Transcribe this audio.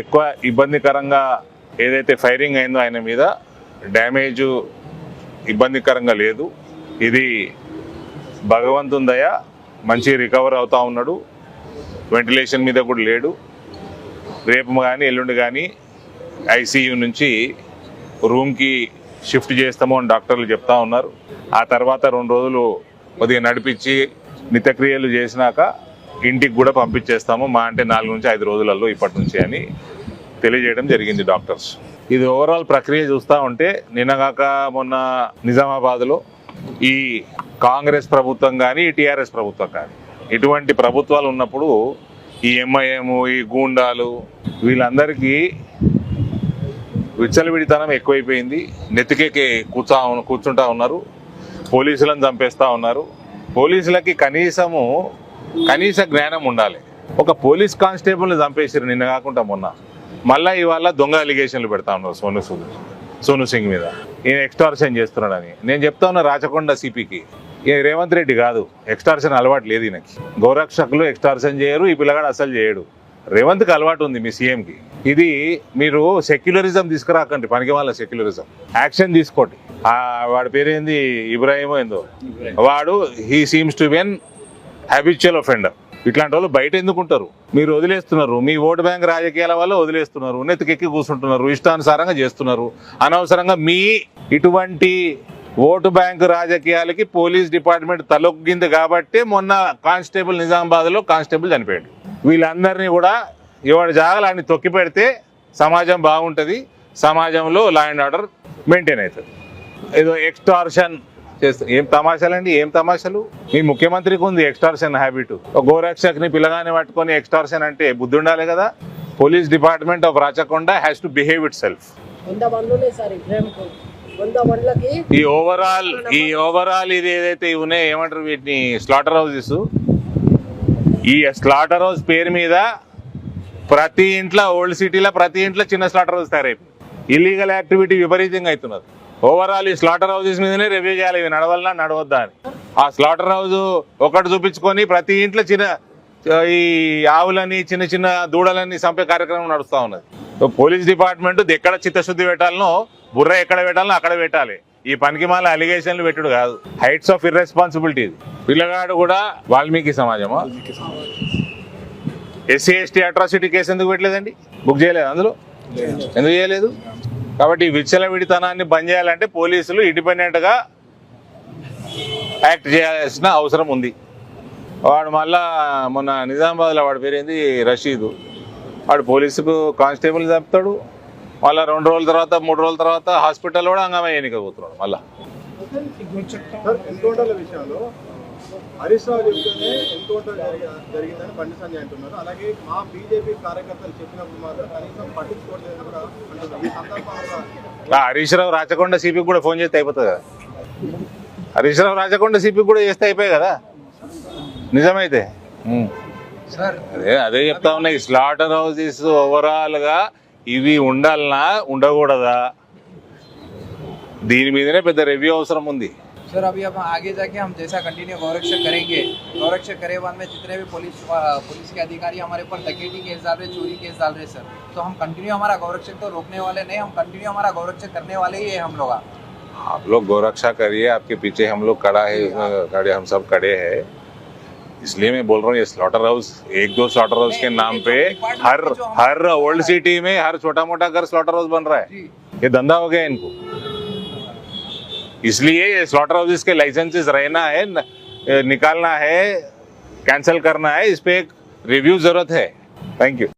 ఎక్కువ ఇబ్బందికరంగా ఏదైతే ఫైరింగ్ అయిందో ఆయన మీద డ్యామేజ్ ఇబ్బందికరంగా లేదు. ఇది భగవంతుని దయ, మంచి రికవర్ అవుతా ఉన్నాడు. వెంటిలేషన్ మీద కూడా లేడు. రేపు కానీ ఎల్లుండి కానీ ఐసీయూ నుంచి రూమ్కి షిఫ్ట్ చేస్తాము అని డాక్టర్లు చెప్తా ఉన్నారు. ఆ తర్వాత 2 రోజులు కొద్దిగా నడిపించి నిత్యక్రియలు చేసినాక ఇంటికి కూడా పంపించేస్తాము. మా అంటే 4 నుంచి 5 రోజులలో ఇప్పటి నుంచి అని తెలియజేయడం జరిగింది డాక్టర్స్. ఇది ఓవరాల్ ప్రక్రియ చూస్తూ ఉంటే నిన్నగాక మొన్న నిజామాబాద్లో ఈ కాంగ్రెస్ ప్రభుత్వం కానీ టీఆర్ఎస్ ప్రభుత్వం కానీ ఇటువంటి ప్రభుత్వాలు ఉన్నప్పుడు ఈ ఎంఐఎం, ఈ గూండాలు వీళ్ళందరికీ విచ్చలవిడితనం ఎక్కువైపోయింది. నెత్తికెక్కి కూర్చుంటా ఉన్నారు. పోలీసులను చంపేస్తూ ఉన్నారు. పోలీసులకి కనీస జ్ఞానం ఉండాలి. ఒక పోలీస్ కానిస్టేబుల్ని చంపేసారు నిన్న కాకుండా మొన్న. మళ్ళీ ఇవాళ దొంగ అలిగేషన్లు పెడతా ఉన్నారు సోను సింగ్ మీద. ఈయన ఎక్స్టార్షన్ చేస్తున్నాడని. నేను చెప్తా ఉన్నా రాచకొండ సిపికి, ఈయన రేవంత్ రెడ్డి కాదు, ఎక్స్టార్షన్ అలవాటు లేదు ఈయనకి. గోరక్షకులు ఎక్స్టార్షన్ చేయరు, ఈ పిల్లగాడు అసలు చేయడు. రేవంత్కి అలవాటు ఉంది మీ సీఎంకి. ఇది మీరు సెక్యులరిజం తీసుకురాకండి, పనికి వాళ్ళ సెక్యులరిజం. యాక్షన్ తీసుకోండి. వాడి పేరేంది, ఇబ్రాహిమో ఏందో, వాడు he seems to be an habitual offender. ఇట్లాంటి వాళ్ళు బయట ఎందుకుంటారు? మీరు వదిలేస్తున్నారు. మీ ఓటు బ్యాంక్ రాజకీయాల వల్ల వదిలేస్తున్నారు. నెత్తికెక్కి కూర్చుంటున్నారు, ఇష్టానుసారంగా చేస్తున్నారు. అనవసరంగా మీ ఇటువంటి ఓటు బ్యాంకు రాజకీయాలకి పోలీస్ డిపార్ట్మెంట్ తలొగ్గింది కాబట్టి మొన్న కానిస్టేబుల్ నిజామాబాద్లో కానిస్టేబుల్ చనిపోయాడు. వీళ్ళందరినీ కూడా ఎవరి జాగాలని తొక్కి పెడితే సమాజం బాగుంటుంది, సమాజంలో లా అండ్ ఆర్డర్ మెయింటైన్ అవుతుంది. ఏదో ఎక్స్టార్షన్ చేస్తే ఏం తమాషాలండి, ఏం తమాషాలు? మీ ముఖ్యమంత్రికి ఉంది ఎక్స్టార్షన్ హ్యాబిట్. గోరక్షక్ని పిల్లగాని పట్టుకొని ఎక్స్టార్షన్ అంటే బుద్ధి ఉండాలి కదా. Police department of Rachakonda has to behave it self. ఈ ఓవరాల్ ఇది ఏదైతే ఉన్నాయి ఏమంటారు వీటిని, స్లాటర్ హౌసెస్. ఈ స్లాటర్ హౌస్ పేరు మీద ప్రతి ఇంట్లో, ఓల్డ్ సిటీలో ప్రతి ఇంట్లో చిన్న స్లాటర్ హౌస్ తయారైపోయింది. ఇల్లీగల్ యాక్టివిటీ విపరీతంగా అవుతున్నది. ఓవరాల్ ఈ స్లాటర్ హౌసెస్ మీదనే రివ్యూ చేయాలి, ఇవి నడవల్లా నడవద్దా అని. ఆ స్లాటర్ హౌస్ ఒకటి చూపించుకొని ప్రతి ఇంట్లో ఈ ఆవులని, చిన్న చిన్న దూడలని చంపే కార్యక్రమం నడుస్తూ ఉన్నది. పోలీస్ డిపార్ట్మెంట్ ఎక్కడ చిత్తశుద్ధి పెట్టాలనో, బుర్ర ఎక్కడ పెట్టాలనో అక్కడ పెట్టాలి. ఈ పనికి మాల అలిగేషన్లు పెట్టుడు కాదు. Heights of irresponsibility. పిల్లగాడు కూడా వాల్మీకి సమాజమా? ఎస్సీ ఎస్టీ అట్రాసిటీ కేసు ఎందుకు పెట్టలేదండి? బుక్ చేయలేదు అందులో? ఎందుకు చేయలేదు? కాబట్టి విచ్చలవిడితనాన్ని బంద్ చేయాలంటే పోలీసులు ఇండిపెండెంట్గా యాక్ట్ చేయాల్సిన అవసరం ఉంది. వాడు మళ్ళా మొన్న నిజామాబాద్లో వాడి పేరేంది, రషీదు, వాడు పోలీసుకు కానిస్టేబుల్ చంపుతాడు. మళ్ళీ 2 రోజుల తర్వాత 3 రోజుల తర్వాత హాస్పిటల్ కూడా హంగామా ఎన్నికపోతున్నాడు. మళ్ళీ హరీష్ రావు చెప్తేనే ఎన్కౌంటర్ జరిగిందని బండి సంజయ్ అంటున్నారు. అలాగే మా బీజేపీ కార్యకర్తలు చెప్పినప్పుడు మాత్రం కనీసం పట్టించుకోవట్లేదు కూడా అంటున్నారు. ఈ సందర్భంగా హరీష్ రావు రాచకొండ సిపికి కూడా ఫోన్ చేస్తే అయిపోతుంది కదా. హరీష్ రావు రాచకొండ సిపికి కూడా చేస్తే అయిపోయాయి కదా నిజమైతే. అదే చెప్తా ఉన్నాయి. స్లాటర్ హౌసెస్ ఓవరాల్గా ఇవి ఉండాలనా ఉండకూడదా, దీని మీదనే పెద్ద రివ్యూ అవసరం ఉంది. सर अभी अब आगे जाके हम जैसा कंटिन्यू गौरक्षक करेंगे, गौरक्षक करे बाद में जितने भी पुलिस के अधिकारी हमारे ऊपर डकैती केस डाल रहे, चोरी केस डाल रहे सर, तो हम कंटिन्यू हमारा गौरक्षक तो रोकने वाले नहीं, हम कंटिन्यू हमारा गौरक्षक करने वाले ही है हम लोग। आप लोग गौरक्षा करिए, आपके पीछे हम लोग खड़ा है, हम सब खड़े हैं। इसलिए मैं बोल रहा हूँ ये स्लॉटर हाउस, 1-2 स्लॉटर हाउस के नाम पे हर ओल्ड सिटी में हर छोटा मोटा घर स्लॉटर हाउस बन रहा है। ये धंधा हो गया इनको। इसलिए ये स्लॉटर हाउसेस के लाइसेंसेस रहना है, निकालना है, कैंसिल करना है, इस पे एक रिव्यू जरूरत है। Thank you.